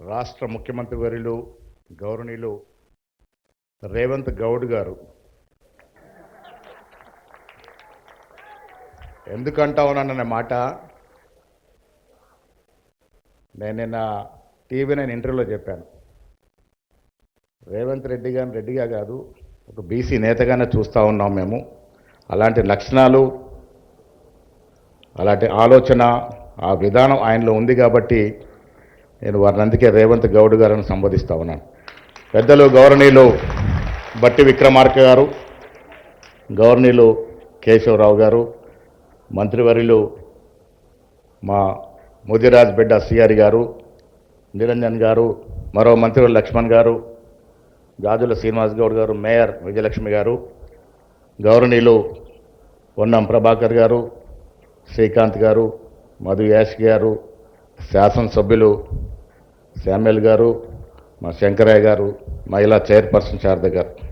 రాష్ట్ర ముఖ్యమంత్రి వర్యులు గౌరవనీయులు రేవంత్ గౌడ్ గారు ఎందుకంటా ఉన్నానన్న మాట నేను నిన్న టీవీ నైన్ ఇంటర్వ్యూలో చెప్పాను. రేవంత్ రెడ్డి గారిని రెడ్డిగా కాదు, ఒక బీసీ నేతగానే చూస్తూ ఉన్నాం మేము. అలాంటి లక్షణాలు, అలాంటి ఆలోచన, ఆ విధానం ఆయనలో ఉంది కాబట్టి నేను వారిని అందుకే రేవంత్ గౌడ్ గారిని సంబోధిస్తూ ఉన్నాను. పెద్దలు గౌరవనీయులు బట్టి విక్రమార్క గారు, గౌరవనీయులు కేశవరావు గారు, మంత్రివర్యులు మా ముదిరాజ్ బిడ్డ సిఆర్ గారు, నిరంజన్ గారు, మరో మంత్రివర్యులు లక్ష్మణ్ గారు, గాజుల శ్రీనివాస్ గౌడ్ గారు, మేయర్ విజయలక్ష్మి గారు, గౌరవనీయులు పొన్నం ప్రభాకర్ గారు, శ్రీకాంత్ గారు, మధు యాష్ గారు, శాసనసభ్యులు శామ్యుల్ గారు, మా శంకరయ్య గారు, మహిళా చైర్పర్సన్ శారద గారు.